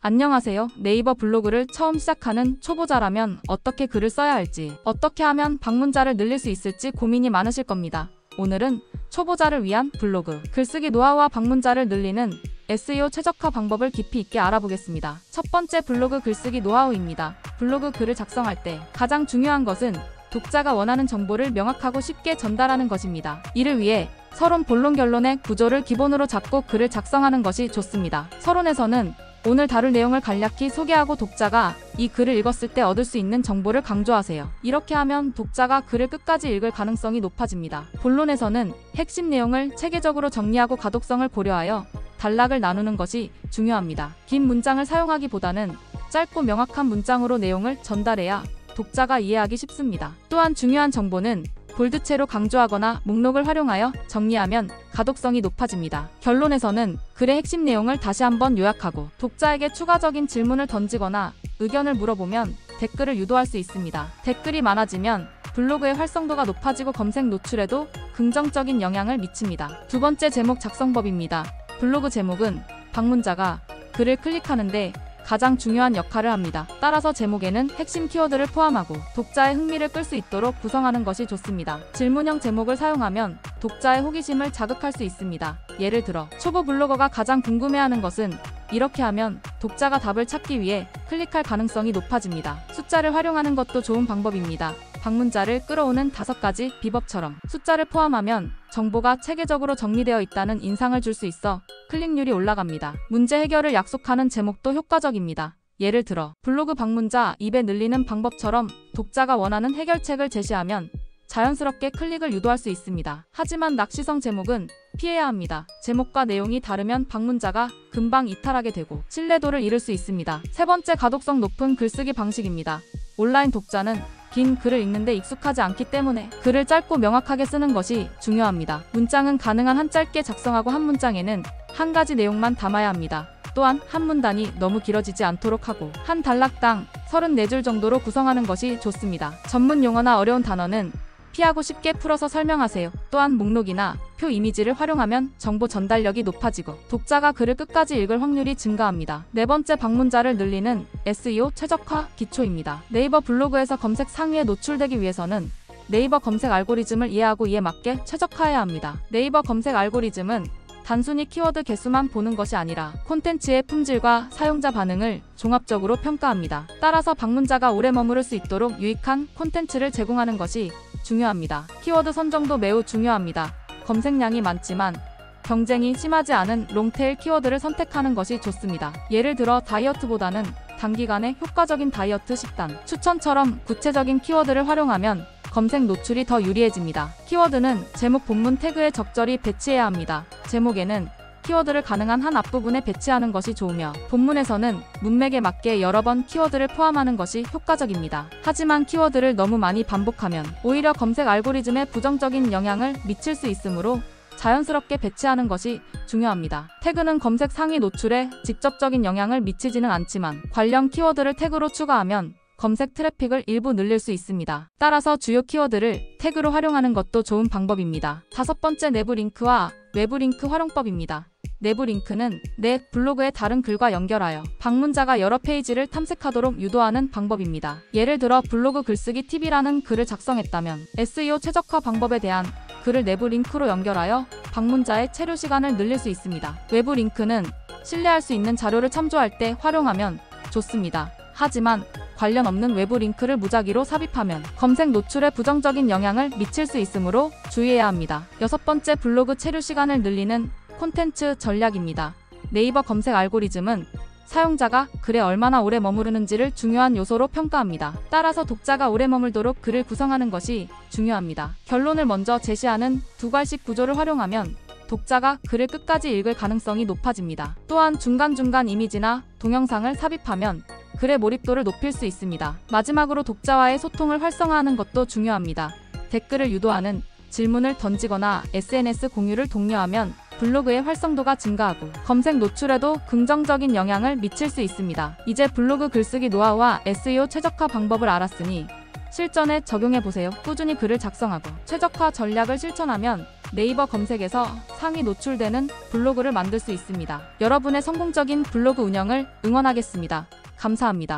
안녕하세요. 네이버 블로그를 처음 시작하는 초보자라면 어떻게 글을 써야 할지, 어떻게 하면 방문자를 늘릴 수 있을지 고민이 많으실 겁니다. 오늘은 초보자를 위한 블로그, 글쓰기 노하우와 방문자를 늘리는 SEO 최적화 방법을 깊이 있게 알아보겠습니다. 첫 번째 블로그 글쓰기 노하우입니다. 블로그 글을 작성할 때 가장 중요한 것은 독자가 원하는 정보를 명확하고 쉽게 전달하는 것입니다. 이를 위해 서론, 본론, 결론의 구조를 기본으로 잡고 글을 작성하는 것이 좋습니다. 서론에서는 오늘 다룰 내용을 간략히 소개하고 독자가 이 글을 읽었을 때 얻을 수 있는 정보를 강조하세요. 이렇게 하면 독자가 글을 끝까지 읽을 가능성이 높아집니다. 본론에서는 핵심 내용을 체계적으로 정리하고 가독성을 고려하여 단락을 나누는 것이 중요합니다. 긴 문장을 사용하기보다는 짧고 명확한 문장으로 내용을 전달해야 독자가 이해하기 쉽습니다. 또한 중요한 정보는 볼드체로 강조하거나 목록을 활용하여 정리하면 가독성이 높아집니다. 결론에서는 글의 핵심 내용을 다시 한번 요약하고 독자에게 추가적인 질문을 던지거나 의견을 물어보면 댓글을 유도할 수 있습니다. 댓글이 많아지면 블로그의 활성도가 높아지고 검색 노출에도 긍정적인 영향을 미칩니다. 두 번째, 제목 작성법입니다. 블로그 제목은 방문자가 글을 클릭하는데 가장 중요한 역할을 합니다. 따라서 제목에는 핵심 키워드를 포함하고 독자의 흥미를 끌 수 있도록 구성하는 것이 좋습니다. 질문형 제목을 사용하면 독자의 호기심을 자극할 수 있습니다. 예를 들어, 초보 블로거가 가장 궁금해하는 것은, 이렇게 하면 독자가 답을 찾기 위해 클릭할 가능성이 높아집니다. 숫자를 활용하는 것도 좋은 방법입니다. 방문자를 끌어오는 5가지 비법처럼 숫자를 포함하면 정보가 체계적으로 정리되어 있다는 인상을 줄 수 있어 클릭률이 올라갑니다. 문제 해결을 약속하는 제목도 효과적입니다. 예를 들어, 블로그 방문자 2배 늘리는 방법처럼 독자가 원하는 해결책을 제시하면 자연스럽게 클릭을 유도할 수 있습니다. 하지만 낚시성 제목은 피해야 합니다. 제목과 내용이 다르면 방문자가 금방 이탈하게 되고 신뢰도를 잃을 수 있습니다. 세 번째, 가독성 높은 글쓰기 방식입니다. 온라인 독자는 긴 글을 읽는데 익숙하지 않기 때문에 글을 짧고 명확하게 쓰는 것이 중요합니다. 문장은 가능한 한 짧게 작성하고 한 문장에는 한 가지 내용만 담아야 합니다. 또한 한 문단이 너무 길어지지 않도록 하고 한 단락당 34줄 정도로 구성하는 것이 좋습니다. 전문 용어나 어려운 단어는 피하고 쉽게 풀어서 설명하세요. 또한 목록이나 표 이미지를 활용하면 정보 전달력이 높아지고 독자가 글을 끝까지 읽을 확률이 증가합니다. 네 번째, 방문자를 늘리는 SEO 최적화 기초입니다. 네이버 블로그에서 검색 상위에 노출되기 위해서는 네이버 검색 알고리즘을 이해하고 이에 맞게 최적화해야 합니다. 네이버 검색 알고리즘은 단순히 키워드 개수만 보는 것이 아니라 콘텐츠의 품질과 사용자 반응을 종합적으로 평가합니다. 따라서 방문자가 오래 머무를 수 있도록 유익한 콘텐츠를 제공하는 것이 중요합니다. 키워드 선정도 매우 중요합니다. 검색량이 많지만 경쟁이 심하지 않은 롱테일 키워드를 선택하는 것이 좋습니다. 예를 들어, 다이어트보다는 단기간에 효과적인 다이어트 식단 추천처럼 구체적인 키워드를 활용하면 검색 노출이 더 유리해집니다. 키워드는 제목, 본문 태그에 적절히 배치해야 합니다. 제목에는 키워드를 가능한 한 앞부분에 배치하는 것이 좋으며 본문에서는 문맥에 맞게 여러 번 키워드를 포함하는 것이 효과적입니다. 하지만 키워드를 너무 많이 반복하면 오히려 검색 알고리즘에 부정적인 영향을 미칠 수 있으므로 자연스럽게 배치하는 것이 중요합니다. 태그는 검색 상위 노출에 직접적인 영향을 미치지는 않지만 관련 키워드를 태그로 추가하면 검색 트래픽을 일부 늘릴 수 있습니다. 따라서 주요 키워드를 태그로 활용하는 것도 좋은 방법입니다. 다섯 번째, 내부 링크와 외부 링크 활용법입니다. 내부 링크는 내 블로그의 다른 글과 연결하여 방문자가 여러 페이지를 탐색하도록 유도하는 방법입니다. 예를 들어, 블로그 글쓰기 팁이라는 글을 작성했다면 SEO 최적화 방법에 대한 글을 내부 링크로 연결하여 방문자의 체류 시간을 늘릴 수 있습니다. 외부 링크는 신뢰할 수 있는 자료를 첨부할 때 활용하면 좋습니다. 하지만 관련 없는 외부 링크를 무작위로 삽입하면 검색 노출에 부정적인 영향을 미칠 수 있으므로 주의해야 합니다. 여섯 번째, 블로그 체류 시간을 늘리는 콘텐츠 전략입니다. 네이버 검색 알고리즘은 사용자가 글에 얼마나 오래 머무르는지를 중요한 요소로 평가합니다. 따라서 독자가 오래 머물도록 글을 구성하는 것이 중요합니다. 결론을 먼저 제시하는 두 갈식 구조를 활용하면 독자가 글을 끝까지 읽을 가능성이 높아집니다. 또한 중간중간 이미지나 동영상을 삽입하면 글의 몰입도를 높일 수 있습니다. 마지막으로, 독자와의 소통을 활성화하는 것도 중요합니다. 댓글을 유도하는 질문을 던지거나 SNS 공유를 독려하면 블로그의 활성도가 증가하고 검색 노출에도 긍정적인 영향을 미칠 수 있습니다. 이제 블로그 글쓰기 노하우와 SEO 최적화 방법을 알았으니 실전에 적용해보세요. 꾸준히 글을 작성하고 최적화 전략을 실천하면 네이버 검색에서 상위 노출되는 블로그를 만들 수 있습니다. 여러분의 성공적인 블로그 운영을 응원하겠습니다. 감사합니다.